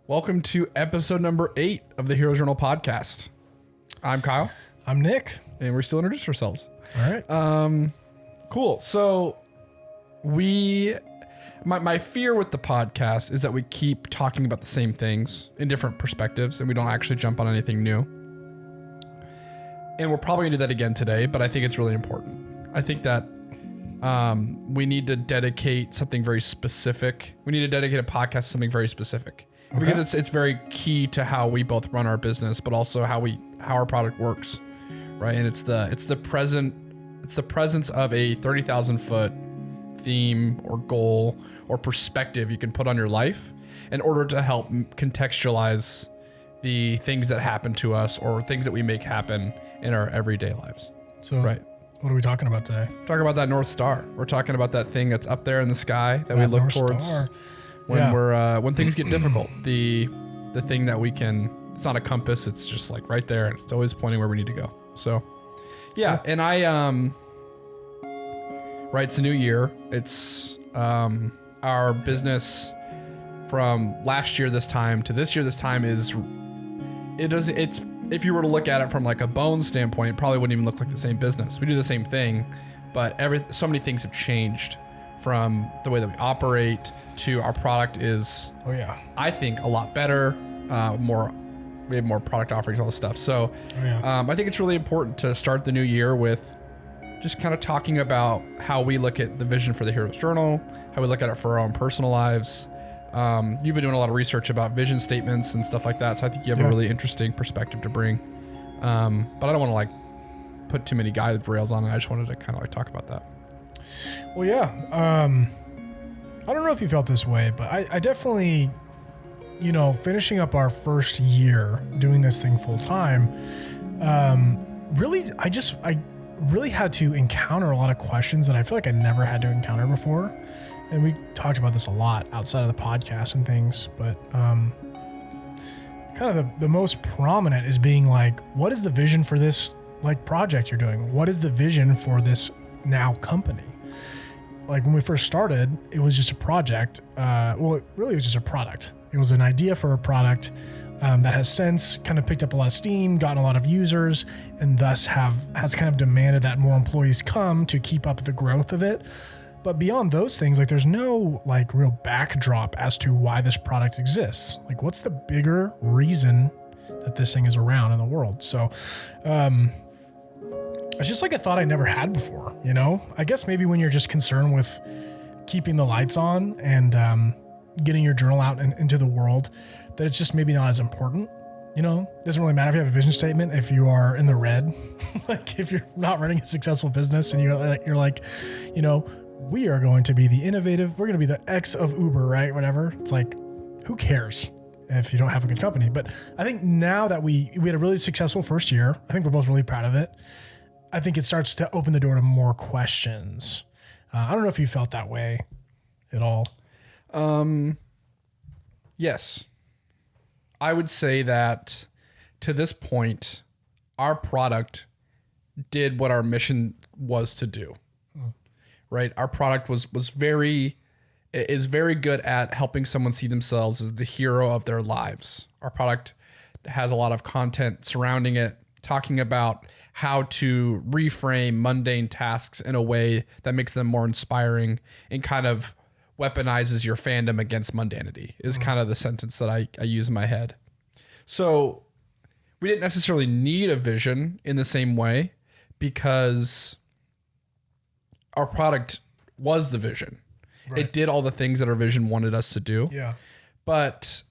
Welcome to episode number 8 of the Heroes Journal podcast. I'm Kyle. I'm Nick. And we're still introducing ourselves. All right. Cool. So my fear with the podcast is that we keep talking about the same things in different perspectives and we don't actually jump on anything new. And we're probably gonna do that again today, but I think it's really important. I think that we need to dedicate something very specific. We need to dedicate a podcast to something very specific. Okay. Because it's very key to how we both run our business, but also how our product works, right? And it's the presence of a 30,000 foot theme or goal or perspective you can put on your life in order to help contextualize the things that happen to us or things that we make happen in our everyday lives. So, right. What are we talking about today? Talking about that North Star. We're talking about that thing that's up there in the sky that we look North towards. Star. When when things get difficult, the thing that we can, it's not a compass, it's just like right there. It's always pointing where we need to go. So yeah. And right. It's a new year. It's, our business from last year, this time to this year, this time if you were to look at it from like a bone standpoint, it probably wouldn't even look like the same business. We do the same thing, but so many things have changed. From the way that we operate to our product is, I think, a lot better. We have more product offerings, all this stuff. So I think it's really important to start the new year with just kind of talking about how we look at the vision for the Heroes Journal, how we look at it for our own personal lives. You've been doing a lot of research about vision statements and stuff like that. So I think you have a really interesting perspective to bring. But I don't want to like put too many guided rails on it. I just wanted to kind of like talk about that. Well, I don't know if you felt this way, but I definitely, finishing up our first year doing this thing full time, I really had to encounter a lot of questions that I feel like I never had to encounter before. And we talked about this a lot outside of the podcast and things, but kind of the most prominent is being like, what is the vision for this like project you're doing? What is the vision for this now company? Like when we first started, it was just a project. It really was just a product. It was an idea for a product that has since kind of picked up a lot of steam, gotten a lot of users, and thus has kind of demanded that more employees come to keep up the growth of it. But beyond those things, like there's no like real backdrop as to why this product exists. Like what's the bigger reason that this thing is around in the world? So, it's just like a thought I never had before, I guess maybe when you're just concerned with keeping the lights on and getting your journal out and into the world, that it's just maybe not as important, It doesn't really matter if you have a vision statement, if you are in the red, like if you're not running a successful business and you're like, we are going to be the innovative, we're going to be the X of Uber, right? Whatever. It's like, who cares if you don't have a good company? But I think now that we had a really successful first year, I think we're both really proud of it. I think it starts to open the door to more questions. I don't know if you felt that way at all. Yes. I would say that to this point, our product did what our mission was to do, right? Our product is very good at helping someone see themselves as the hero of their lives. Our product has a lot of content surrounding it, talking about how to reframe mundane tasks in a way that makes them more inspiring and kind of weaponizes your fandom against mundanity is kind of the sentence that I use in my head. So we didn't necessarily need a vision in the same way because our product was the vision. Right. It did all the things that our vision wanted us to do. Yeah. But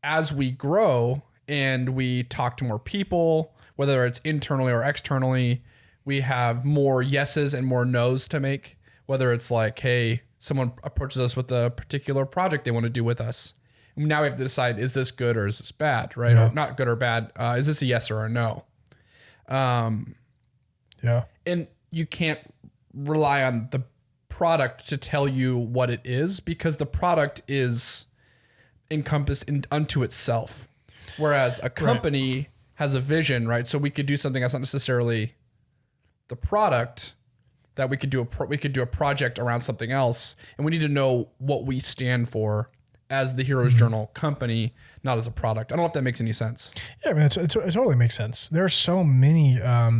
as we grow and we talk to more people, whether it's internally or externally, we have more yeses and more nos to make, whether it's like, hey, someone approaches us with a particular project they want to do with us. And now we have to decide, is this good or is this bad, right? Yeah. Or not good or bad. Is this a yes or a no? And you can't rely on the product to tell you what it is because the product is encompassed unto itself. Whereas a company has a vision, right? So we could do something that's not necessarily the product, that we could do a project around something else, and we need to know what we stand for as the Heroes Journal company, not as a product. I don't know if that makes any sense. Yeah, I mean, it totally makes sense. There are so many, there's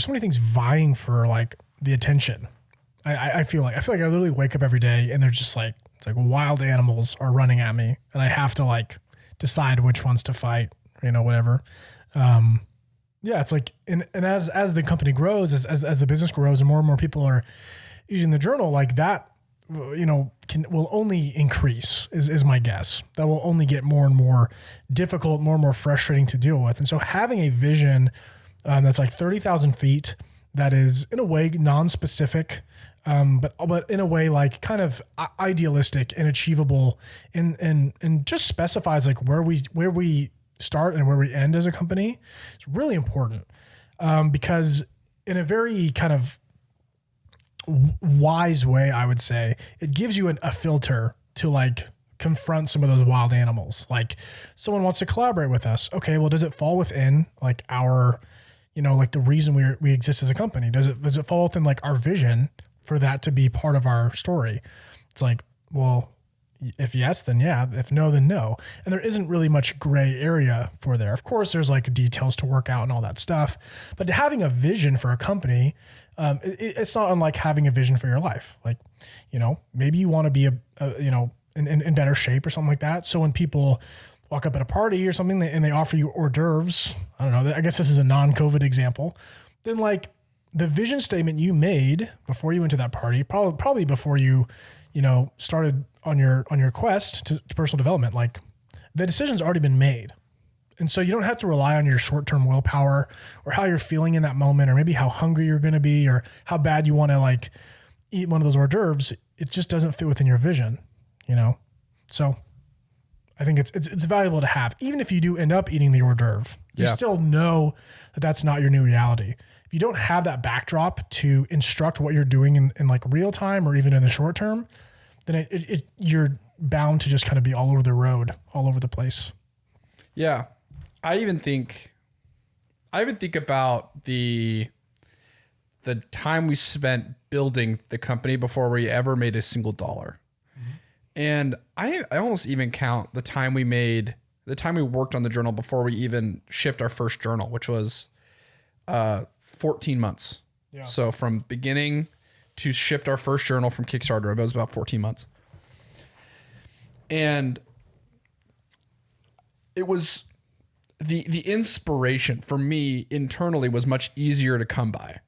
so many things vying for like the attention. I feel like I literally wake up every day and they're just like, it's like wild animals are running at me and I have to like decide which ones to fight, whatever. It's like, and as the company grows, as the business grows and more people are using the journal, like that, will only increase is my guess. That will only get more and more difficult, more and more frustrating to deal with. And so having a vision that's like 30,000 feet, that is in a way non-specific, but in a way like kind of idealistic and achievable, and just specifies like where we start and where we end as a company. It's really important because in a very kind of wise way, I would say, it gives you a filter to like confront some of those wild animals. Like someone wants to collaborate with us. Okay, well, does it fall within like our, like the reason we exist as a company? Does it fall within like our vision for that to be part of our story? It's like, well, if yes, then yeah. If no, then no. And there isn't really much gray area for there. Of course, there's like details to work out and all that stuff. But having a vision for a company, it's not unlike having a vision for your life. Like, maybe you want to be in better shape or something like that. So when people walk up at a party or something and they offer you hors d'oeuvres, I don't know, I guess this is a non-COVID example, then like the vision statement you made before you went to that party, probably before you started on your quest to personal development, like the decision's already been made. And so you don't have to rely on your short-term willpower or how you're feeling in that moment, or maybe how hungry you're going to be, or how bad you want to like eat one of those hors d'oeuvres. It just doesn't fit within your vision, So I think it's valuable to have, even if you do end up eating the hors d'oeuvre, you still know that that's not your new reality. If you don't have that backdrop to instruct what you're doing in like real time or even in the short term, then you're bound to just kind of be all over the road, all over the place. Yeah. I even think about the time we spent building the company before we ever made a single dollar. Mm-hmm. And I almost even count the time we worked on the journal before we even shipped our first journal, which was 14 months. Yeah. So from beginning to shipped our first journal from Kickstarter, it was about 14 months. And it was the inspiration for me internally was much easier to come by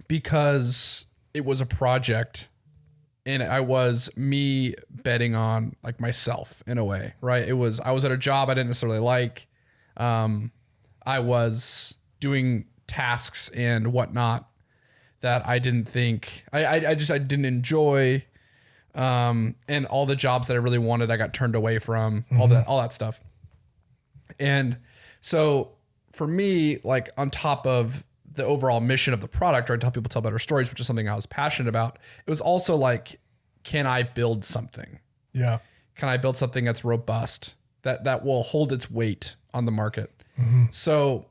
because it was a project and I was me betting on like myself in a way, right? I was at a job I didn't necessarily like. I was doing tasks and whatnot that I didn't think I didn't enjoy. And all the jobs that I really wanted, I got turned away from, all that stuff. And so for me, like on top of the overall mission of the product, right, to help people tell better stories, which is something I was passionate about, it was also like, can I build something? Yeah. Can I build something that's robust, that will hold its weight on the market? Mm-hmm. So,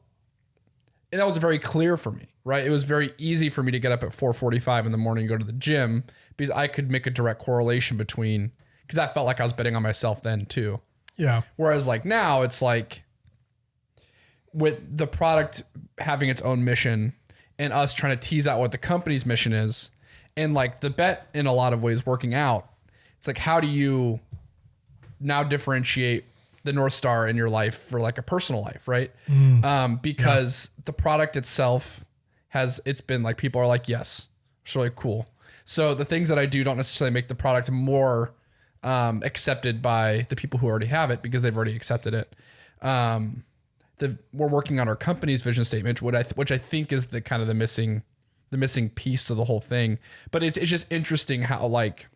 and that was very clear for me, right? It was very easy for me to get up at 4:45 in the morning and go to the gym because I could make a direct correlation because that felt like I was betting on myself then too. Yeah. Whereas like now it's like with the product having its own mission and us trying to tease out what the company's mission is and like the bet in a lot of ways working out, it's like, how do you now differentiate the North Star in your life for like a personal life, right? Because the product itself it's been like, people are like, yes, it's really cool. So the things that I do don't necessarily make the product more accepted by the people who already have it because they've already accepted it. We're working on our company's vision statement, which I think is the kind of the missing piece to the whole thing. But it's just interesting how like,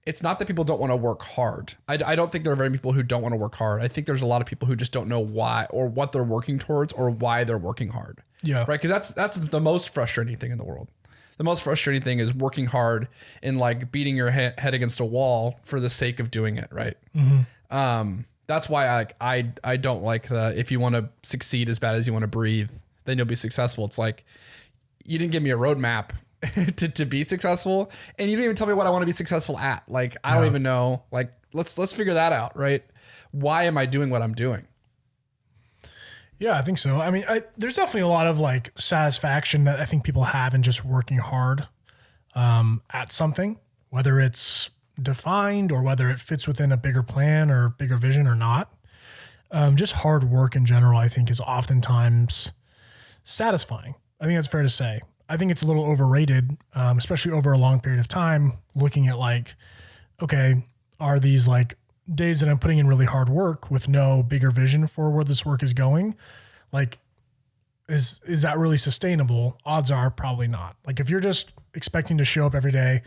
it's not that people don't want to work hard. I don't think there are very many people who don't want to work hard. I think there's a lot of people who just don't know why or what they're working towards or why they're working hard. Yeah. Right. Because that's the most frustrating thing in the world. The most frustrating thing is working hard and like beating your head against a wall for the sake of doing it. Right. Mm-hmm. That's why I don't like if you want to succeed as bad as you want to breathe, then you'll be successful. It's like, you didn't give me a roadmap to be successful, and you didn't even tell me what I want to be successful at. Like, I don't even know. Like, let's figure that out, right? Why am I doing what I'm doing? Yeah, I think so. I mean, there's definitely a lot of like satisfaction that I think people have in just working hard at something, whether it's defined or whether it fits within a bigger plan or bigger vision or not. Just hard work in general, I think, is oftentimes satisfying. I think that's fair to say. I think it's a little overrated, especially over a long period of time, looking at like, okay, are these like days that I'm putting in really hard work with no bigger vision for where this work is going? Like, is that really sustainable? Odds are probably not. Like, if you're just expecting to show up every day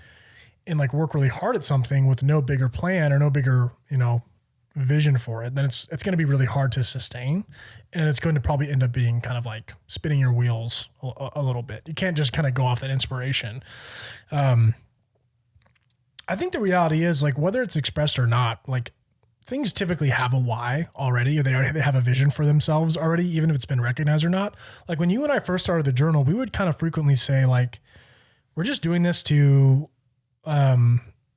and like work really hard at something with no bigger plan or no bigger, vision for it, then it's going to be really hard to sustain. And it's going to probably end up being kind of like spinning your wheels a little bit. You can't just kind of go off that inspiration. I think the reality is, like, whether it's expressed or not, like, things typically have a why already, or they have a vision for themselves already, even if it's been recognized or not. Like, when you and I first started the journal, we would kind of frequently say, like, we're just doing this to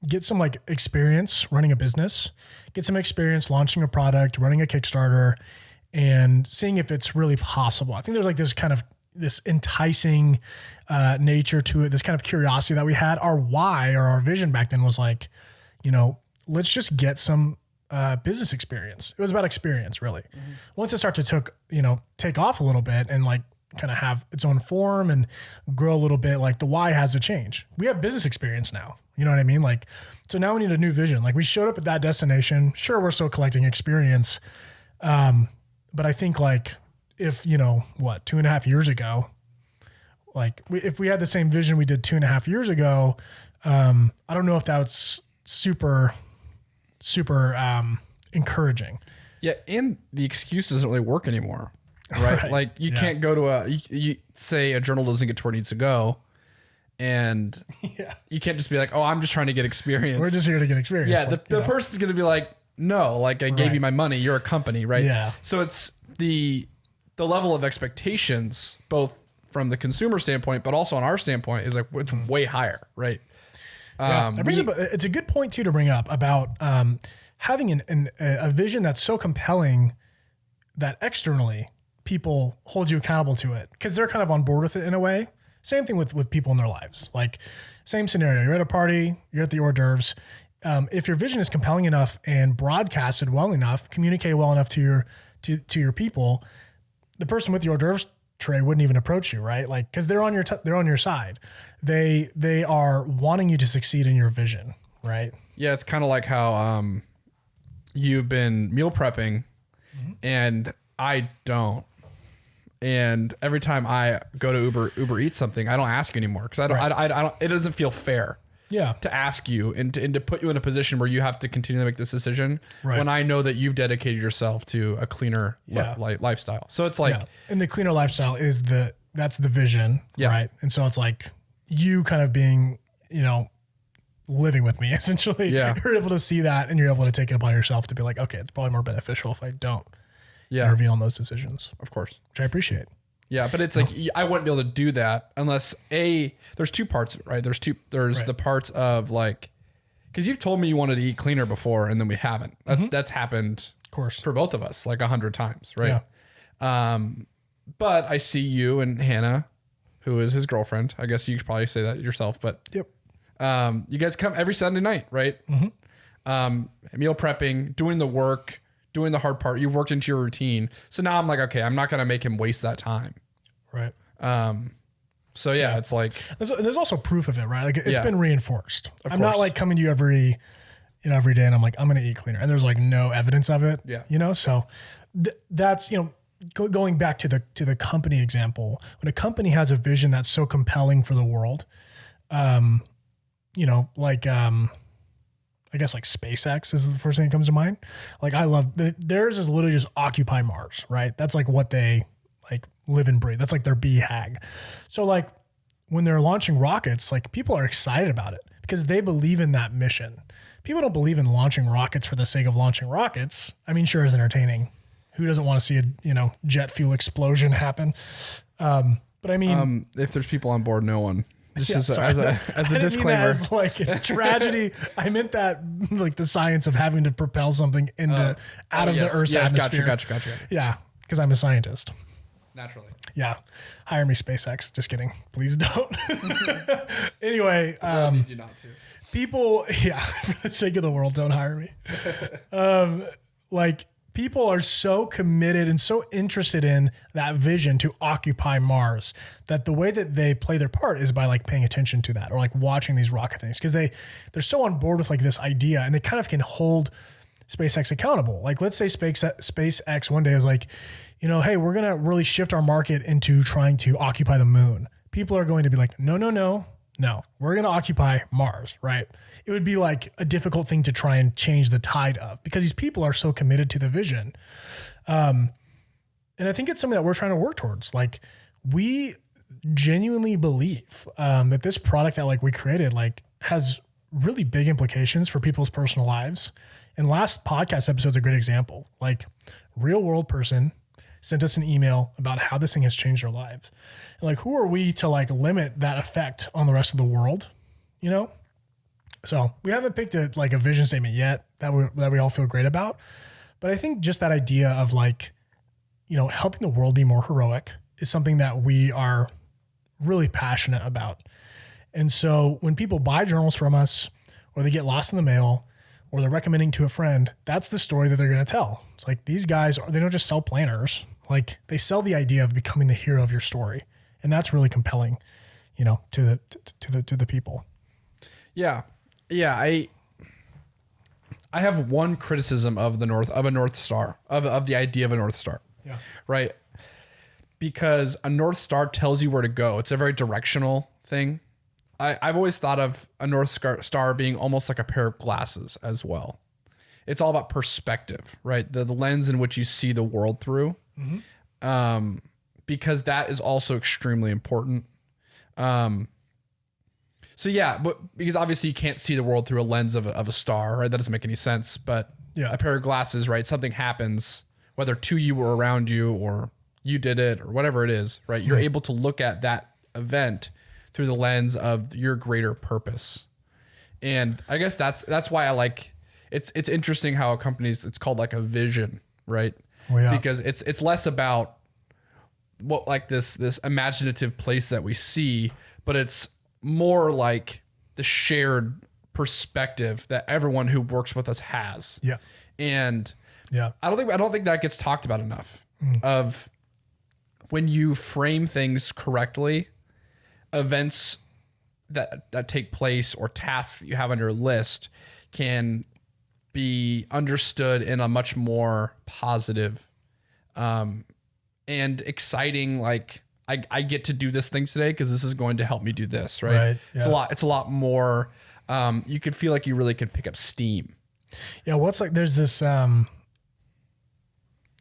get some like experience running a business, get some experience launching a product, running a Kickstarter, and seeing if it's really possible. I think there's like this kind of this enticing nature to it, this kind of curiosity that we had. Our why or our vision back then was like, let's just get some business experience. It was about experience, really. Mm-hmm. Once it started to take off a little bit and like kind of have its own form and grow a little bit, like the why has to change. We have business experience now. You know what I mean? Like, so now we need a new vision. Like, we showed up at that destination. Sure, we're still collecting experience. But I think like if, 2.5 years ago, like if we had the same vision we did 2.5 years ago, I don't know if that's super encouraging. Yeah. And the excuse doesn't really work anymore. Right. Like you can't go to you say a journal doesn't get to where it needs to go. And you can't just be like, oh, I'm just trying to get experience. We're just here to get experience. Yeah. The person's going to be like, no, like I gave you my money. You're a company. Right. Yeah. So it's the level of expectations, both from the consumer standpoint, but also on our standpoint, is like, it's way higher. Right. That brings up, it's a good point too, to bring up about having a vision that's so compelling that externally people hold you accountable to it because they're kind of on board with it in a way. Same thing with people in their lives. Like, same scenario. You're at a party, you're at the hors d'oeuvres. If your vision is compelling enough and broadcasted well enough, communicated well enough to your people, the person with the hors d'oeuvres tray wouldn't even approach you, right? Like, because they're on your side. They are wanting you to succeed in your vision, right? Yeah, it's kind of like how you've been meal prepping, and I don't. And every time I go to Uber Eats something, I don't ask you anymore because I don't. It doesn't feel fair. Yeah. To ask you and to put you in a position where you have to continue to make this decision when I know that you've dedicated yourself to a cleaner lifestyle. So it's like, and the cleaner lifestyle is that's the vision, right? And so it's like you kind of being, living with me essentially. Yeah. You're able to see that and you're able to take it upon yourself to be like, okay, it's probably more beneficial if I don't. Intervene on those decisions, of course, which I appreciate. Yeah, but it's like I wouldn't be able to do that unless there's two parts, right? There's the parts of like, because you've told me you wanted to eat cleaner before, and then we haven't. That's happened, of course, for both of us like 100 times, right? Yeah. But I see you and Hannah, who is his girlfriend. I guess you could probably say that yourself, but yep. You guys come every Sunday night, right? Meal prepping, doing the work. Doing the hard part, you've worked into your routine. So now I'm like, okay, I'm not going to make him waste that time. Right. So it's like, there's also proof of it, right? Like it's been reinforced. I'm not like coming to you every day and I'm like, I'm going to eat cleaner. And there's like no evidence of it. Yeah. So that's, going back to the company example, when a company has a vision that's so compelling for the world, I guess like SpaceX is the first thing that comes to mind. Like I love theirs is literally just occupy Mars, right? That's like what they like live and breathe. That's like their BHAG. So like when they're launching rockets, like people are excited about it because they believe in that mission. People don't believe in launching rockets for the sake of launching rockets. I mean, sure, it's entertaining. Who doesn't want to see a jet fuel explosion happen? But I mean, if there's people on board, no one Just Yeah, as, a, sorry. as a I didn't mean disclaimer. that as like a tragedy. I meant that like the science of having to propel something into out of yes, the Earth's yes, atmosphere. Gotcha. Yeah, because I'm a scientist. Naturally. Yeah, hire me, SpaceX. Just kidding. Please don't. Anyway, Needs you not to. people, yeah, for the sake of the world, don't hire me. Like people are so committed and so interested in that vision to occupy Mars that the way that they play their part is by like paying attention to that or like watching these rocket things because they're so on board with like this idea and they kind of can hold SpaceX accountable. Like let's say SpaceX one day is like, you know, hey, we're going to really shift our market into trying to occupy the moon. People are going to be like, no, we're going to occupy Mars, right? It would be like a difficult thing to try and change the tide of because these people are so committed to the vision. And I think it's something that we're trying to work towards. Like we genuinely believe that this product that like we created like has really big implications for people's personal lives. And last podcast episode is a great example. Like real world person sent us an email about how this thing has changed their lives. And like, who are we to like limit that effect on the rest of the world? You know? So we haven't picked a vision statement yet that we all feel great about. But I think just that idea of like, you know, helping the world be more heroic is something that we are really passionate about. And so when people buy journals from us or they get lost in the mail or they're recommending to a friend, that's the story that they're going to tell. It's like these guys, they don't just sell planners. Like they sell the idea of becoming the hero of your story. And that's really compelling, you know, to the people. Yeah. Yeah. I have one criticism of a North Star, of the idea of a North Star. Yeah. Right. Because a North Star tells you where to go. It's a very directional thing. I've always thought of a North Star being almost like a pair of glasses as well. It's all about perspective, right? The lens in which you see the world through. Mm-hmm. Because that is also extremely important. So yeah, but because obviously you can't see the world through a lens of a star, right? That doesn't make any sense. But yeah, a pair of glasses, right? Something happens, whether to you or around you, or you did it, or whatever it is, right? You're able to look at that event through the lens of your greater purpose. And I guess that's why I like it's interesting how a company's, it's called like a vision, right? Oh, yeah. Because it's less about what like this imaginative place that we see, but it's more like the shared perspective that everyone who works with us has. Yeah. And yeah, I don't think that gets talked about enough. Of when you frame things correctly, events that take place or tasks that you have on your list can be understood in a much more positive and exciting, like I get to do this thing today because this is going to help me do this, right? Yeah. It's a lot more you could feel like you really could pick up steam. Yeah, well, it's like there's this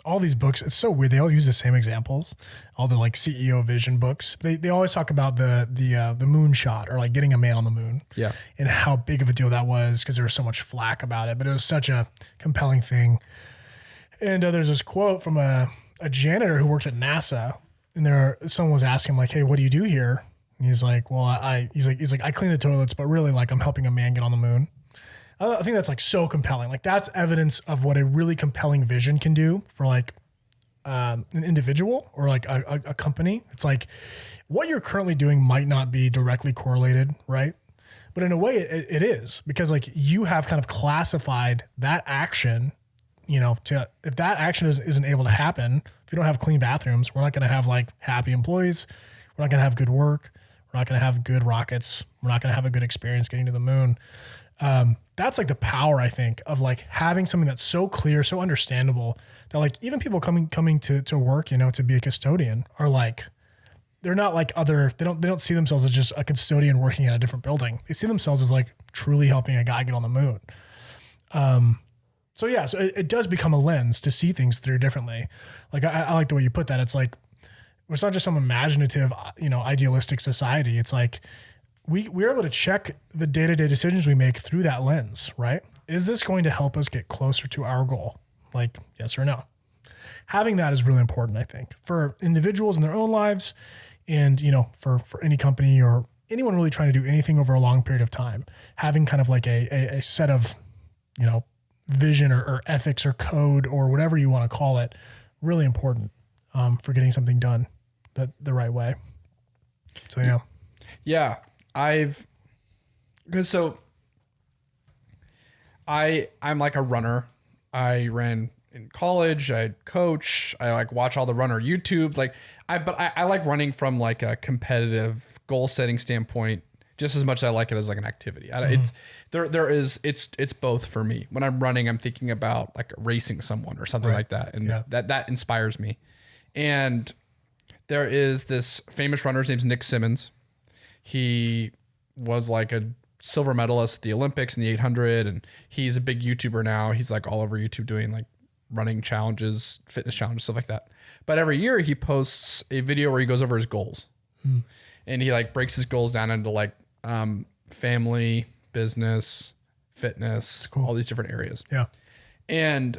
all these books, it's so weird. They all use the same examples. All the like CEO vision books. They always talk about the moon shot or like getting a man on the moon. Yeah. And how big of a deal that was because there was so much flack about it, but it was such a compelling thing. And there's this quote from a janitor who worked at NASA, and someone was asking him like, "Hey, what do you do here?" And he's like, "Well, he's like I clean the toilets, but really like I'm helping a man get on the moon." I think that's like so compelling. Like that's evidence of what a really compelling vision can do for like an individual or like a company. It's like what you're currently doing might not be directly correlated, right? But in a way it is, because like you have kind of classified that action, you know, if that action isn't able to happen, if you don't have clean bathrooms, we're not going to have like happy employees. We're not going to have good work. We're not going to have good rockets. We're not going to have a good experience getting to the moon. That's like the power, I think, of like having something that's so clear, so understandable that like even people coming to work, you know, to be a custodian are like, they're not like they don't see themselves as just a custodian working in a different building. They see themselves as like truly helping a guy get on the moon. So yeah, so it does become a lens to see things through differently. Like I like the way you put that. It's like, it's not just some imaginative, you know, idealistic society. It's like, we're able to check the day-to-day decisions we make through that lens, right? Is this going to help us get closer to our goal? Like, yes or no? Having that is really important, I think, for individuals in their own lives and, you know, for any company or anyone really trying to do anything over a long period of time, having kind of like a set of, vision or ethics or code or whatever you want to call it, really important for getting something done the right way. So, yeah. Yeah. I'm like a runner. I ran in college. I coach. I like watch all the runner YouTube. But I like running from like a competitive goal setting standpoint just as much as I like it as like an activity. It's both for me. When I'm running, I'm thinking about like racing someone or something like that. And that inspires me. And there is this famous runner. His name's Nick Symmonds. He was like a silver medalist at the Olympics in the 800. And he's a big YouTuber now. He's like all over YouTube doing like running challenges, fitness challenges, stuff like that. But every year he posts a video where he goes over his goals. And he like breaks his goals down into like family, business, fitness, all these different areas. Yeah. And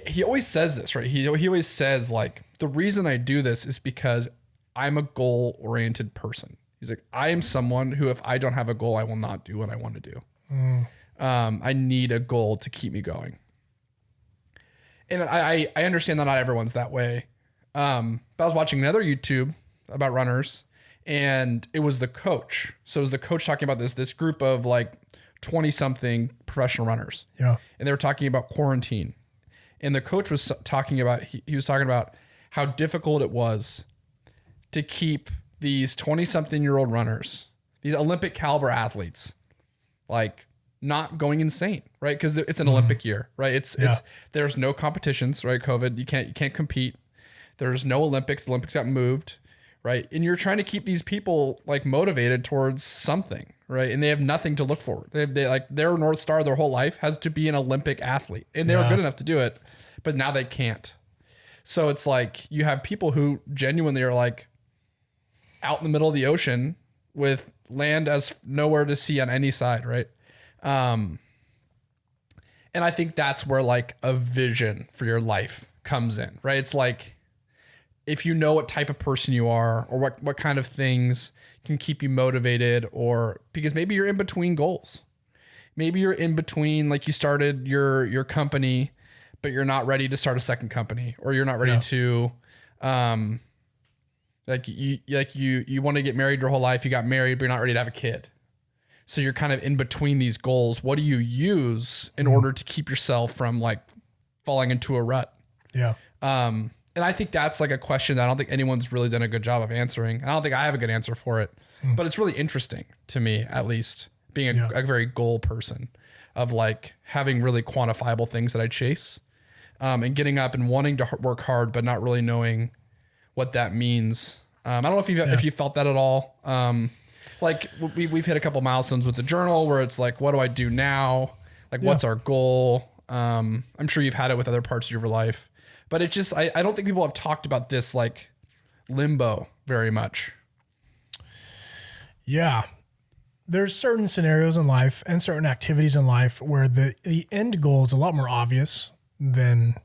he always says this, right? He always says like, the reason I do this is because I'm a goal oriented person. He's like, I am someone who, if I don't have a goal, I will not do what I want to do. I need a goal to keep me going. And I understand that not everyone's that way. But I was watching another YouTube about runners, and it was the coach. So it was the coach talking about this group of like 20 something professional runners. Yeah. And they were talking about quarantine. And the coach was talking about, he was talking about how difficult it was to keep these 20 something year old runners, these Olympic caliber athletes, like not going insane, right? Because it's an Olympic year, right? It's there's no competitions, right? COVID, you can't compete. There's no Olympics. The Olympics got moved, right? And you're trying to keep these people like motivated towards something, right? And they have nothing to look forward. They like their North Star their whole life has to be an Olympic athlete, and they were good enough to do it, but now they can't. So it's like you have people who genuinely are like out in the middle of the ocean with land as nowhere to see on any side, right? And I think that's where like a vision for your life comes in, right? It's like, if you know what type of person you are, or what kind of things can keep you motivated, or because maybe you're in between goals. Maybe you're in between, like you started your company, but you're not ready to start a second company, or you're not ready to, you want to get married your whole life. You got married, but you're not ready to have a kid. So you're kind of in between these goals. What do you use in order to keep yourself from like falling into a rut? Yeah. And I think that's like a question that I don't think anyone's really done a good job of answering. I don't think I have a good answer for it, but it's really interesting to me, at least being a very goal person, of like having really quantifiable things that I chase, and getting up and wanting to work hard, but not really knowing what that means. I don't know if you felt that at all. Like we've hit a couple milestones with the journal where it's like, what do I do now? Like, what's our goal? I'm sure you've had it with other parts of your life. But it just, I don't think people have talked about this like limbo very much. Yeah. There's certain scenarios in life and certain activities in life where the end goal is a lot more obvious than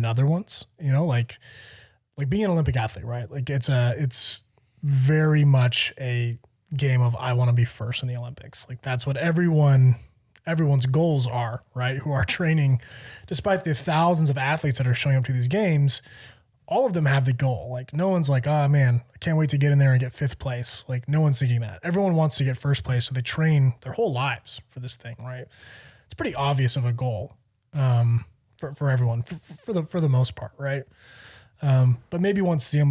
other ones, like being an Olympic athlete, right? Like it's very much a game of, I want to be first in the Olympics. Like that's what everyone's goals are, right? Who are training, despite the thousands of athletes that are showing up to these games, all of them have the goal. Like no one's like, oh man, I can't wait to get in there and get 5th place. Like no one's thinking that. Everyone wants to get 1st place. So they train their whole lives for this thing, right? It's pretty obvious of a goal for everyone, for the most part, right? But maybe once the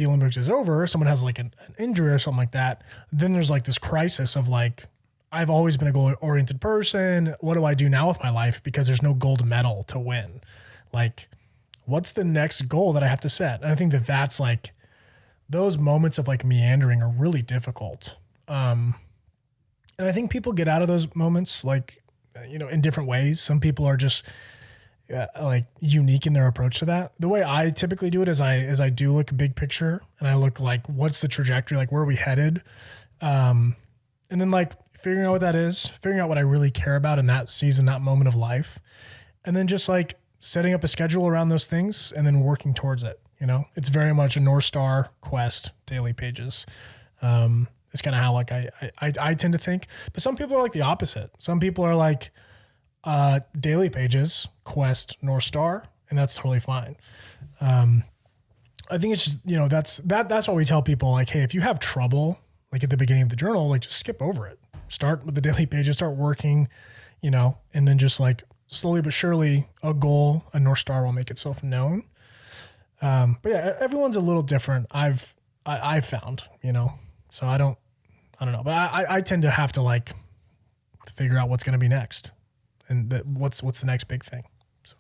Olympics is over, someone has like an injury or something like that, then there's like this crisis of like, I've always been a goal-oriented person. What do I do now with my life? Because there's no gold medal to win. Like, what's the next goal that I have to set? And I think that's like, those moments of like meandering are really difficult. And I think people get out of those moments like, in different ways. Some people are just like unique in their approach to that. The way I typically do it is I do look big picture, and I look like, what's the trajectory? Like, where are we headed? And then like figuring out what that is, figuring out what I really care about in that season, that moment of life. And then just like setting up a schedule around those things and then working towards it. It's very much a North Star quest, daily pages. It's kind of how like I tend to think, but some people are like the opposite. Some people are like daily pages, quest, North Star, and that's totally fine. I think it's just, that's why we tell people like, hey, if you have trouble, like at the beginning of the journal, like just skip over it. Start with the daily pages, start working, and then just like slowly but surely a goal, a North Star will make itself known. But yeah, everyone's a little different. I've found, so I don't know, but I tend to have to like figure out what's going to be next and what's the next big thing. So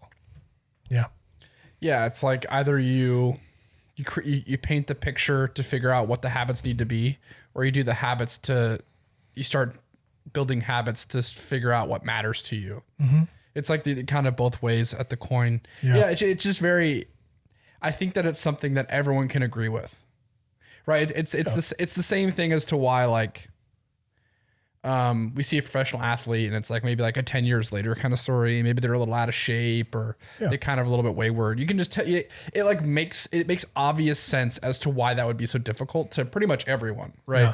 yeah. Yeah. It's like either you paint the picture to figure out what the habits need to be, or you do the habits you start building habits to figure out what matters to you. Mm-hmm. It's like the kind of both ways at the coin. Yeah. It's just I think that it's something that everyone can agree with, right? It's the same thing as to why like, we see a professional athlete and it's like maybe like a 10 years later kind of story. Maybe they're a little out of shape or they kind of a little bit wayward. You can just tell it like makes obvious sense as to why that would be so difficult to pretty much everyone. Right. Yeah.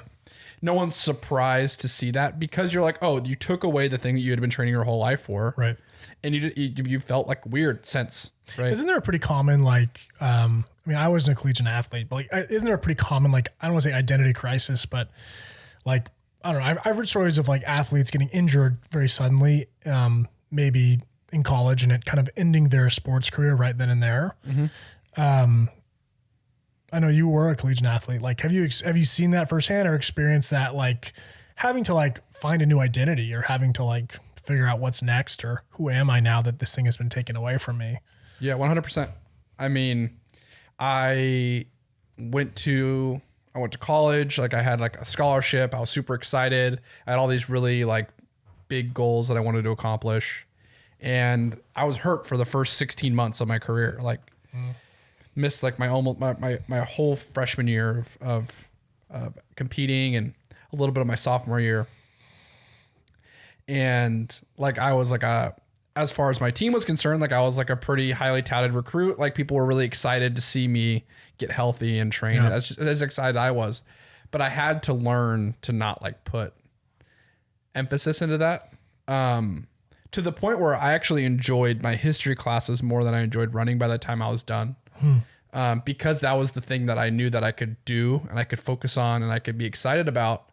No one's surprised to see that because you're like, oh, you took away the thing that you had been training your whole life for. Right. And you felt like weird sense. Right. Isn't there a pretty common, like, I wasn't a collegiate athlete, but like, isn't there a pretty common, like, I don't want to say identity crisis, but like, I don't know. I've heard stories of like athletes getting injured very suddenly, maybe in college, and it kind of ending their sports career right then and there. Mm-hmm. I know you were a collegiate athlete. Like, have you seen that firsthand or experienced that, like having to like find a new identity or having to like figure out what's next or who am I now that this thing has been taken away from me? Yeah, 100%. I mean, I went to college. Like I had like a scholarship. I was super excited. I had all these really like big goals that I wanted to accomplish. And I was hurt for the first 16 months of my career. Like missed like my whole freshman year of competing and a little bit of my sophomore year. And like, I was like as far as my team was concerned, like I was like a pretty highly touted recruit. Like people were really excited to see me get healthy and train as excited I was, but I had to learn to not like put emphasis into that, to the point where I actually enjoyed my history classes more than I enjoyed running by the time I was done. Because that was the thing that I knew that I could do and I could focus on and I could be excited about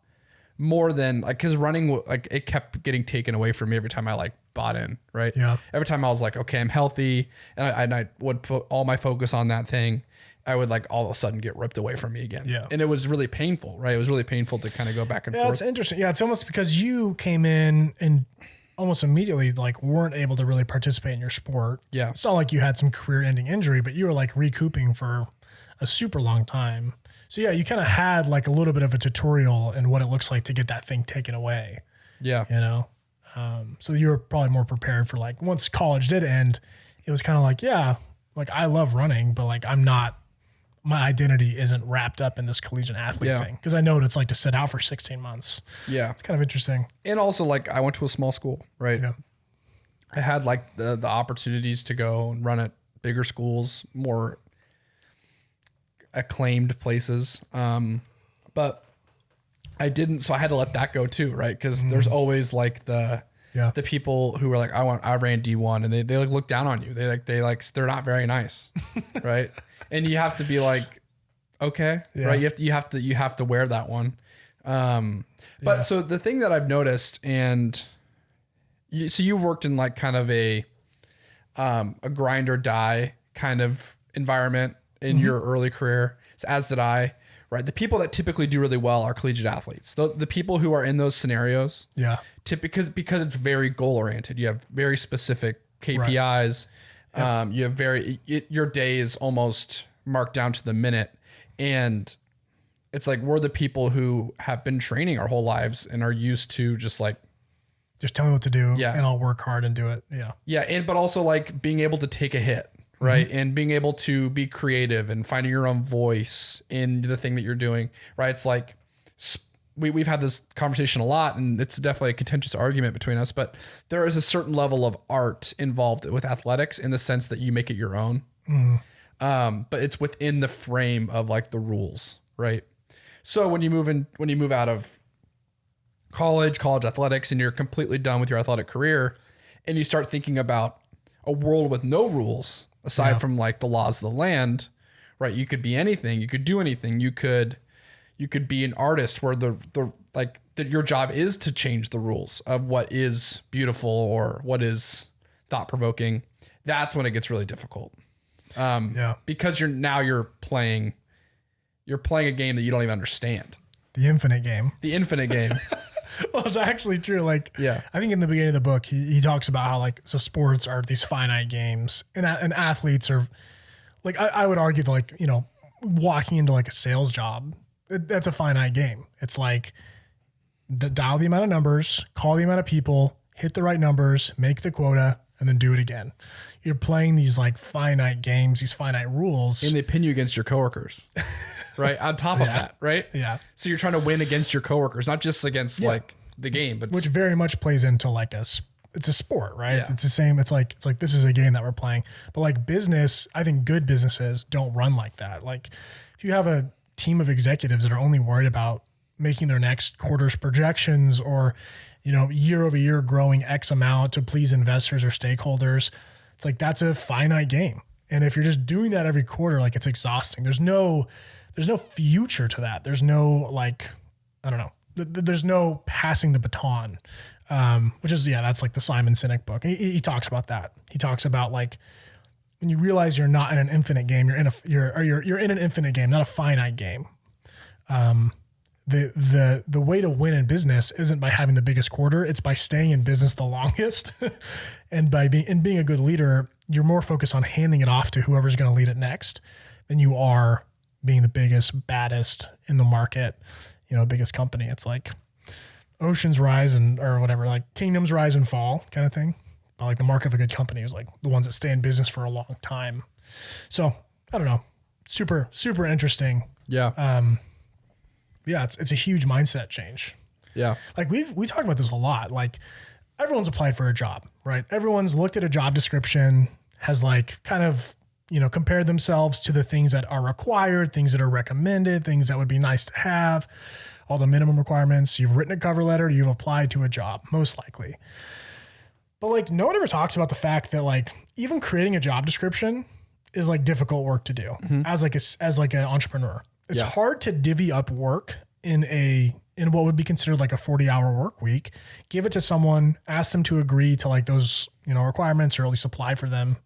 more than like, cause running, like it kept getting taken away from me every time I like bought in. Right. Yeah. Every time I was like, okay, I'm healthy. And I would put all my focus on that thing. I would like all of a sudden get ripped away from me again. Yeah. And it was really painful, right? It was really painful to kind of go back and forth. That's interesting. Yeah. It's almost because you came in and almost immediately like weren't able to really participate in your sport. Yeah. It's not like you had some career ending injury, but you were like recouping for a super long time. So yeah, you kind of had like a little bit of a tutorial in what it looks like to get that thing taken away. Yeah. So you were probably more prepared for like, once college did end, it was kind of like, yeah, like I love running, but like my identity isn't wrapped up in this collegiate athlete thing. Cause I know what it's like to sit out for 16 months. Yeah. It's kind of interesting. And also like I went to a small school, right? Yeah. I had like the opportunities to go and run at bigger schools, more acclaimed places. But I didn't, so I had to let that go too, right? Cause there's always like the people who were like, I ran D1 and they like look down on you. They're not very nice. Right. And you have to be like, okay, right. You have to wear that one. But so the thing that I've noticed so you've worked in like kind of a grind or die kind of environment in your early career. So as did I, right? The people that typically do really well are collegiate athletes. The people who are in those scenarios, because it's very goal oriented. You have very specific KPIs. Right. You have your day is almost marked down to the minute. And it's like, we're the people who have been training our whole lives and are used to just tell me what to do and I'll work hard and do it. Yeah. Yeah. But also like being able to take a hit, right? Mm-hmm. And being able to be creative and finding your own voice in the thing that you're doing, right? It's like, we've had this conversation a lot and it's definitely a contentious argument between us, but there is a certain level of art involved with athletics in the sense that you make it your own. Mm. But it's within the frame of like the rules, right? So when you move out of college athletics, and you're completely done with your athletic career, and you start thinking about a world with no rules aside from like the laws of the land, right? You could be anything. You could do anything. You could be an artist where that your job is to change the rules of what is beautiful or what is thought provoking. That's when it gets really difficult. Because you're playing a game that you don't even understand. The infinite game. Well, it's actually true. Like, I think in the beginning of the book, he talks about how like, so sports are these finite games, and athletes are like, I would argue that, like, you know, walking into like a sales job, that's a finite game. It's like dial the amount of numbers, call the amount of people, hit the right numbers, make the quota, and then do it again. You're playing these like finite games, these finite rules. And they pin you against your coworkers, right? On top of that, right? Yeah. So you're trying to win against your coworkers, not just against like the game, but which very much plays into like it's a sport, right? Yeah. It's the same. It's like this is a game that we're playing. But like business, I think good businesses don't run like that. Like if you have a team of executives that are only worried about making their next quarter's projections, or, you know, year over year growing X amount to please investors or stakeholders, it's like, that's a finite game. And if you're just doing that every quarter, like, it's exhausting. There's no future to that. There's no, like, I don't know. There's no passing the baton, which is, that's like the Simon Sinek book. He talks about that. He talks about like, when you realize you're not in an infinite game, you're in an infinite game, not a finite game. The way to win in business isn't by having the biggest quarter. It's by staying in business the longest. And by being a good leader, you're more focused on handing it off to whoever's going to lead it next than you are being the biggest, baddest in the market, you know, biggest company. It's like oceans rise or whatever, like kingdoms rise and fall kind of thing. But like the mark of a good company is like the ones that stay in business for a long time. So I don't know. Super, super interesting. Yeah. It's a huge mindset change. Yeah. Like we talk about this a lot. Like everyone's applied for a job, right? Everyone's looked at a job description, has like kind of, you know, compared themselves to the things that are required, things that are recommended, things that would be nice to have, all the minimum requirements. You've written a cover letter, you've applied to a job, most likely. But like no one ever talks about the fact that like even creating a job description is like difficult work to do as like an entrepreneur. It's hard to divvy up work in what would be considered like a 40-hour work week, give it to someone, ask them to agree to like those, you know, requirements, or at least apply for them.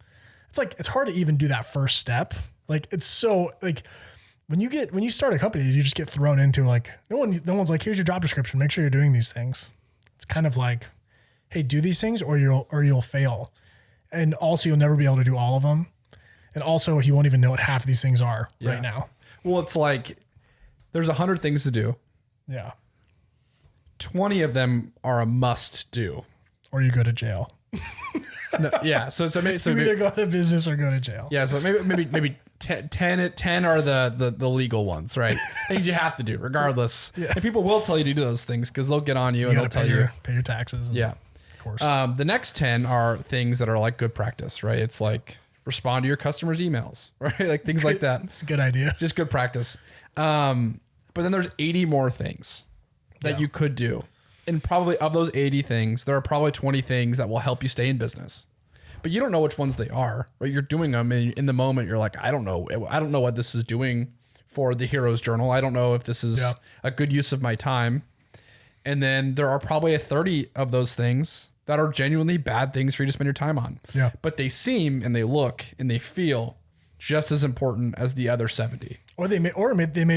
It's like, it's hard to even do that first step. Like, it's so like when you start a company, you just get thrown into like, no one's like, here's your job description, make sure you're doing these things. It's kind of like, hey, do these things or you'll fail. And also you'll never be able to do all of them. And also you won't even know what half of these things are right now. Well, it's like there's 100 things to do. Yeah. 20 of them are a must do. Or you go to jail. No, yeah. So maybe you either go to business or go to jail. Yeah. So maybe 10 are the legal ones, right? Things you have to do regardless. Yeah. And people will tell you to do those things because they'll get on you and they'll tell you. Pay your taxes. Yeah. Of course. The next 10 are things that are like good practice, right? It's like respond to your customers' emails, right? Like things like that. It's a good idea. Just good practice. But then there's 80 more things that you could do. And probably of those 80 things, there are probably 20 things that will help you stay in business. But you don't know which ones they are, right? You're doing them and in the moment you're like, I don't know what this is doing for the Hero's Journal. I don't know if this is a good use of my time. And then there are probably 30 of those things that are genuinely bad things for you to spend your time on. Yeah. But they seem and they look and they feel just as important as the other 70. Or they may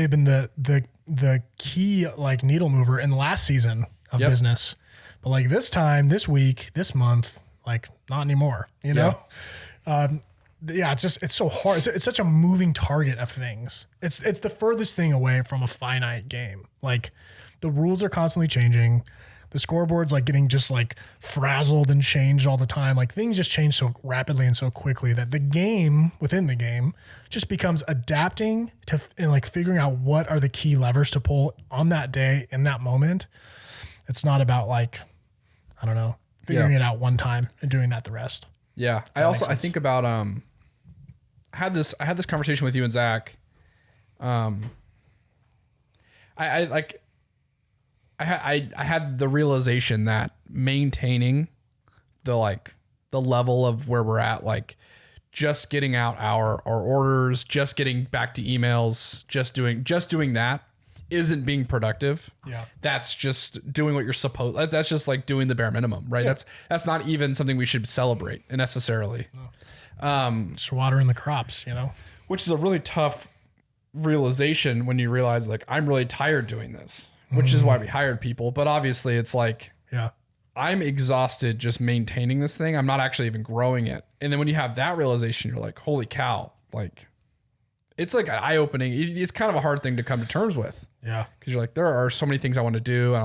have been the key like needle mover in the last season of business. But like this time, this week, this month, like not anymore, you know? It's so hard. It's such a moving target of things. It's the furthest thing away from a finite game. Like the rules are constantly changing. The scoreboard's like getting just like frazzled and changed all the time. Like things just change so rapidly and so quickly that the game within the game just becomes adapting to and like figuring out what are the key levers to pull on that day in that moment. It's not about like, I don't know, figuring it out one time and doing that the rest. Yeah. I think about, I had this conversation with you and Zach. I I like, I had the realization that maintaining the level of where we're at, like just getting out our orders, just getting back to emails, just doing that isn't being productive. Yeah. That's just doing what you're supposed. That's just like doing the bare minimum, right? Yeah. That's not even something we should celebrate necessarily. No. Just watering the crops, Which is a really tough realization when you realize like, I'm really tired doing this, which is why we hired people. But obviously it's like, yeah, I'm exhausted just maintaining this thing. I'm not actually even growing it. And then when you have that realization, you're like, holy cow, like it's like eye-opening. It's kind of a hard thing to come to terms with. Yeah. Cause you're like, there are so many things I want to do.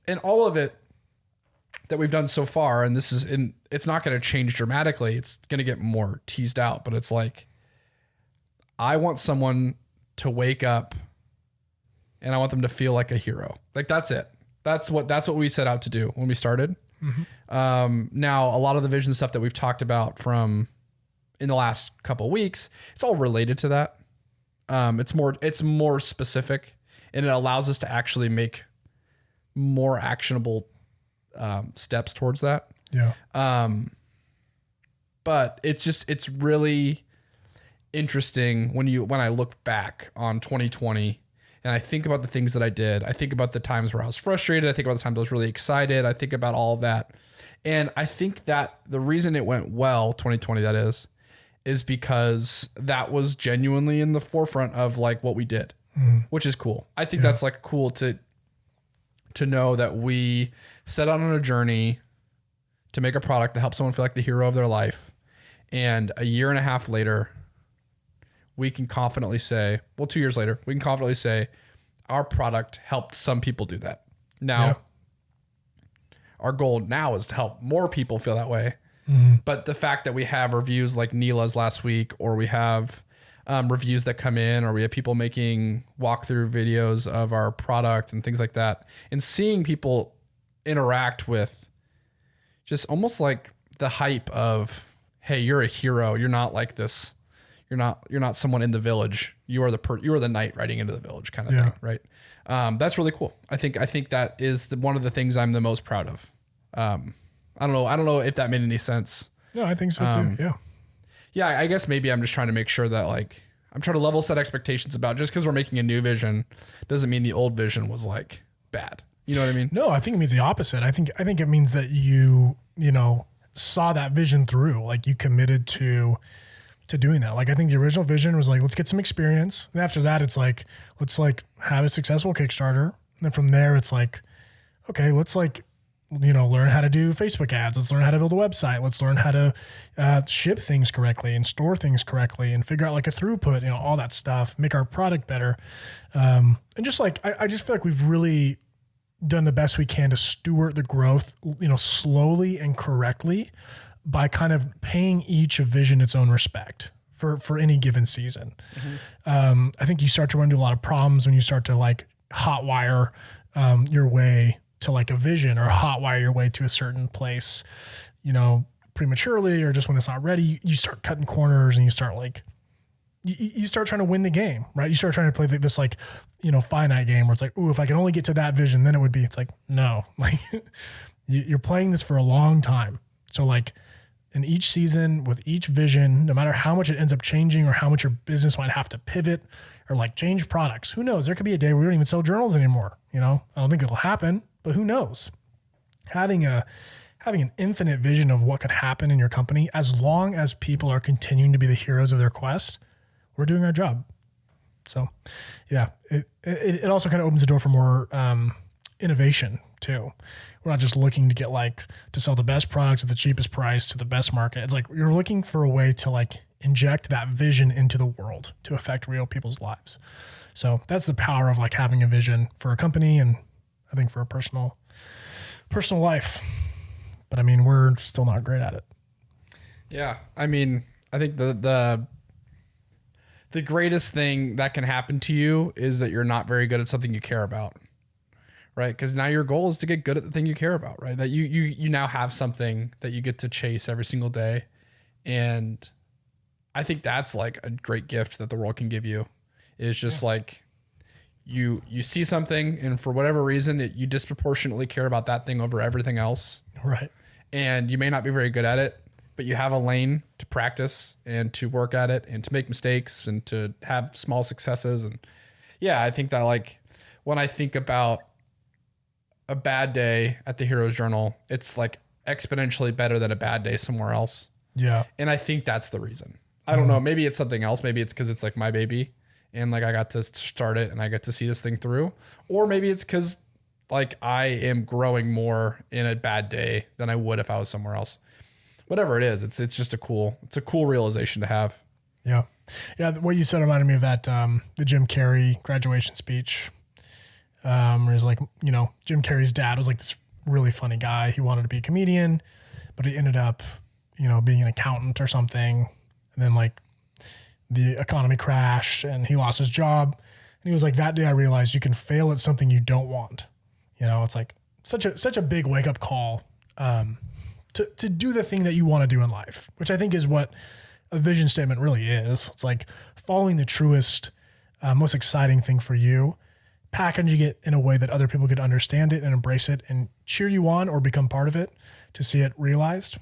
And all of it that we've done so far, and it's not going to change dramatically. It's going to get more teased out, but it's like, I want someone to wake up and I want them to feel like a hero. Like that's it. That's what we set out to do when we started. Now a lot of the vision stuff that we've talked about from in the last couple of weeks, it's all related to that. It's more specific, and it allows us to actually make more actionable steps towards that. Yeah. But it's really interesting when I look back on 2020 and I think about the things that I did. I think about the times where I was frustrated. I think about the times I was really excited. I think about all of that. And I think that the reason it went well, 2020 that is because that was genuinely in the forefront of like what we did, which is cool. I think that's like cool to know that we set out on a journey to make a product to help someone feel like the hero of their life. And a year and a half later, we can confidently say, 2 years later, we can confidently say our product helped some people do that. Now, our goal now is to help more people feel that way. But the fact that we have reviews like Neela's last week, or we have reviews that come in, or we have people making walkthrough videos of our product and things like that, and seeing people interact with just almost like the hype of, hey, you're a hero. You're not like this. You're not someone in the village. You are the knight riding into the village kind of thing, right? That's really cool. I think that is one of the things I'm the most proud of. I don't know if that made any sense. No, I think so too. Yeah. Yeah, I guess maybe I'm just trying to make sure that like I'm trying to level set expectations about, just because we're making a new vision doesn't mean the old vision was like bad. You know what I mean? No, I think it means the opposite. I think it means that you saw that vision through, like you committed to doing that. Like I think the original vision was like, let's get some experience. And after that, it's like, let's like have a successful Kickstarter. And then from there, it's like, okay, let's like, learn how to do Facebook ads. Let's learn how to build a website. Let's learn how to ship things correctly and store things correctly and figure out like a throughput, all that stuff, make our product better. And just like, I just feel like we've really done the best we can to steward the growth, slowly and correctly, by kind of paying each vision its own respect for any given season. I think you start to run into a lot of problems when you start to like hotwire your way to like a vision, or hotwire your way to a certain place, prematurely, or just when it's not ready. You start cutting corners and you start like, you start trying to win the game, right? You start trying to play this like, finite game where it's like, ooh, if I can only get to that vision, then it would be, it's like, no, like you're playing this for a long time. So like in each season with each vision, no matter how much it ends up changing or how much your business might have to pivot or like change products, who knows? There could be a day where we don't even sell journals anymore. I don't think it'll happen, but who knows? Having an infinite vision of what could happen in your company, as long as people are continuing to be the heroes of their quest, we're doing our job. So yeah, it also kind of opens the door for more innovation too. We're not just looking to get to sell the best products at the cheapest price to the best market. It's like you're looking for a way to like inject that vision into the world to affect real people's lives. So that's the power of like having a vision for a company, and I think for a personal life. But I mean, we're still not great at it. Yeah. I mean, I think the greatest thing that can happen to you is that you're not very good at something you care about. Right? Because now your goal is to get good at the thing you care about, right? That you now have something that you get to chase every single day. And I think that's like a great gift that the world can give you, is just like you see something, and for whatever reason, you disproportionately care about that thing over everything else. Right. And you may not be very good at it, but you have a lane to practice and to work at it and to make mistakes and to have small successes. And yeah, I think that like when I think about a bad day at the Hero's Journal, it's like exponentially better than a bad day somewhere else. Yeah. And I think that's the reason. I don't know. Maybe it's something else. Maybe it's because it's like my baby and like I got to start it and I get to see this thing through. Or maybe it's because like I am growing more in a bad day than I would if I was somewhere else. Whatever it is, it's just a cool realization to have. Yeah. Yeah. What you said reminded me of that, the Jim Carrey graduation speech. Where he's like, you know, Jim Carrey's dad was like this really funny guy. He wanted to be a comedian, but he ended up, you know, being an accountant or something. And then like the economy crashed and he lost his job. And he was like, that day I realized you can fail at something you don't want. You know, it's like such a big wake up call, to do the thing that you want to do in life, which I think is what a vision statement really is. It's like following the truest, most exciting thing for you, packaging it in a way that other people could understand it and embrace it and cheer you on or become part of it to see it realized.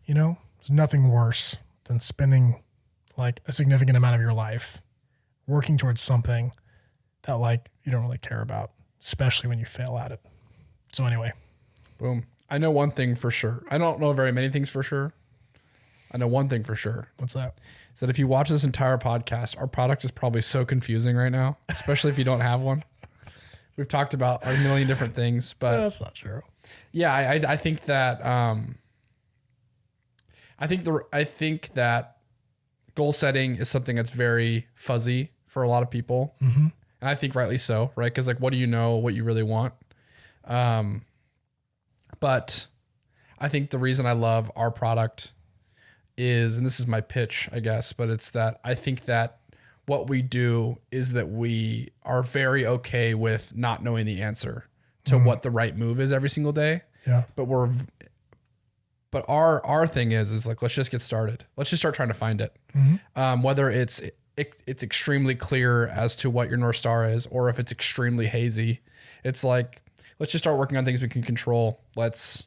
You know, there's nothing worse than spending like a significant amount of your life working towards something that like you don't really care about, especially when you fail at it. So anyway, boom. I know one thing for sure. I don't know very many things for sure. I know one thing for sure. What's that? Is that if you watch this entire podcast, our product is probably so confusing right now, especially if you don't have one. We've talked about a million different things, but that's not true. Yeah, I think that I think that goal setting is something that's very fuzzy for a lot of people, and I think rightly so, right? Because like, what do you know what you really want? But I think the reason I love our product is, and this is my pitch, I guess, but it's that I think that what we do is that we are very okay with not knowing the answer to what the right move is every single day. Yeah. But our thing is like, let's just get started. Let's just start trying to find it. Whether it's extremely clear as to what your North Star is, or if it's extremely hazy, it's like, let's just start working on things we can control. Let's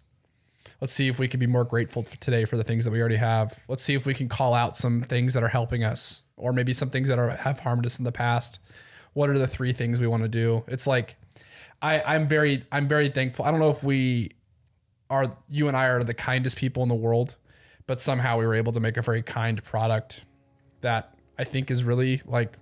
see if we can be more grateful today for the things that we already have. Let's see if we can call out some things that are helping us, or maybe some things that have harmed us in the past. What are the 3 things we want to do? It's like, I'm very thankful. I don't know if you and I are the kindest people in the world, but somehow we were able to make a very kind product that I think is really like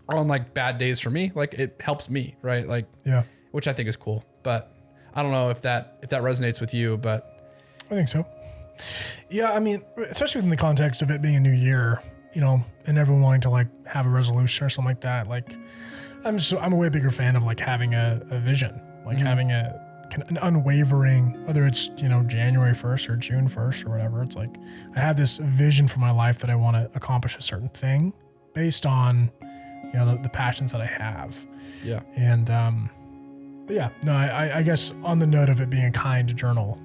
on like bad days for me. Like it helps me, right? Like, yeah, which I think is cool, but I don't know if that resonates with you, but I think so. Yeah. I mean, especially within the context of it being a new year, you know, and everyone wanting to like have a resolution or something like that. Like I'm a way bigger fan of like having a vision, like having an unwavering, whether it's, you know, January 1st or June 1st or whatever. It's like, I have this vision for my life that I want to accomplish a certain thing based on, you know, the passions that I have. Yeah. And, but yeah, no, I guess on the note of it being a kind journal,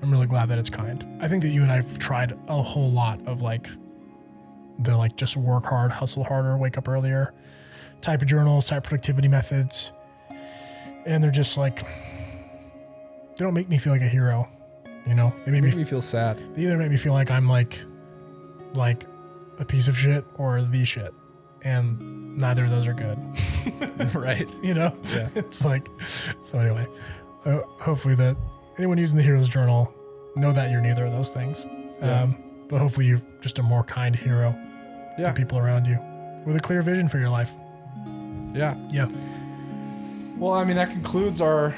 I'm really glad that it's kind. I think that you and I've tried a whole lot of like the like just work hard, hustle harder, wake up earlier type of journals, type productivity methods. And they're just like, they don't make me feel like a hero, you know? They make me feel sad. They either make me feel like I'm like a piece of shit or the shit. And neither of those are good. Right. You know? Yeah. It's like, so anyway, hopefully that anyone using the Hero's Journal know that you're neither of those things. Yeah. But hopefully you're just a more kind hero to people around you with a clear vision for your life. Yeah. Yeah. Well, I mean, that concludes our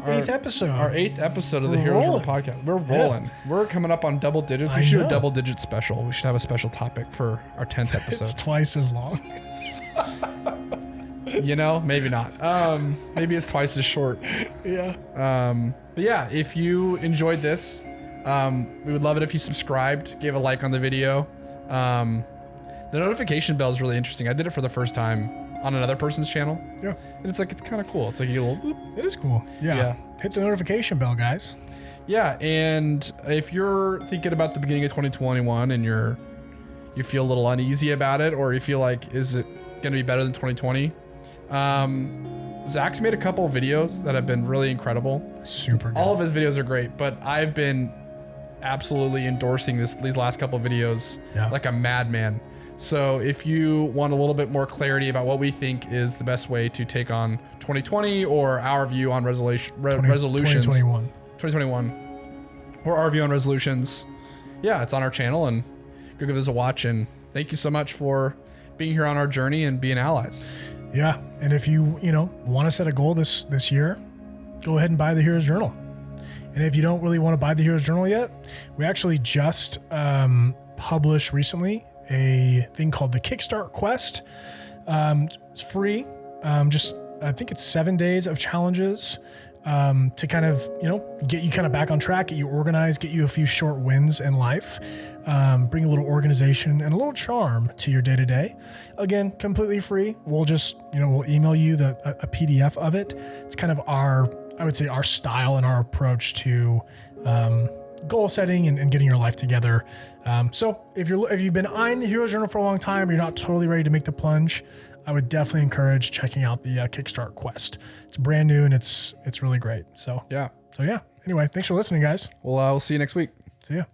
8th episode. Our 8th episode of the Hero's Journal podcast. We're rolling. Yeah. We're coming up on double digits. We should do a double digit special. We should have a special topic for our 10th episode. It's twice as long. You know, maybe not. Maybe it's twice as short. Yeah. But yeah, if you enjoyed this, we would love it if you subscribed, gave a like on the video. The notification bell is really interesting. I did it for the first time on another person's channel. Yeah. And it's kind of cool. It's like a little boop. It is cool. Yeah. Hit the notification bell, guys. Yeah. And if you're thinking about the beginning of 2021 and you feel a little uneasy about it, or you feel like, is it going to be better than 2020? Zach's made a couple of videos that have been really incredible. Super good. All of his videos are great, but I've been absolutely endorsing these last couple of videos like a madman. So if you want a little bit more clarity about what we think is the best way to take on 2020 or our view on resolutions, 2021, or our view on resolutions, it's on our channel, and go give this a watch. And thank you so much for being here on our journey and being allies. Yeah. And if you want to set a goal this year, go ahead and buy the Hero's Journal. And if you don't really want to buy the Hero's Journal yet, we actually just published recently a thing called the Kickstart Quest. It's free. I think it's 7 days of challenges to kind of, get you kind of back on track, get you organized, get you a few short wins in life, bring a little organization and a little charm to your day to day. Again, completely free. We'll just, we'll email you a PDF of it. It's kind of our style and our approach to goal setting and getting your life together. So if you've been eyeing the Hero's Journal for a long time, you're not totally ready to make the plunge, I would definitely encourage checking out the Kickstart Quest. It's brand new and it's really great. So yeah. Anyway, thanks for listening, guys. We'll see you next week. See ya.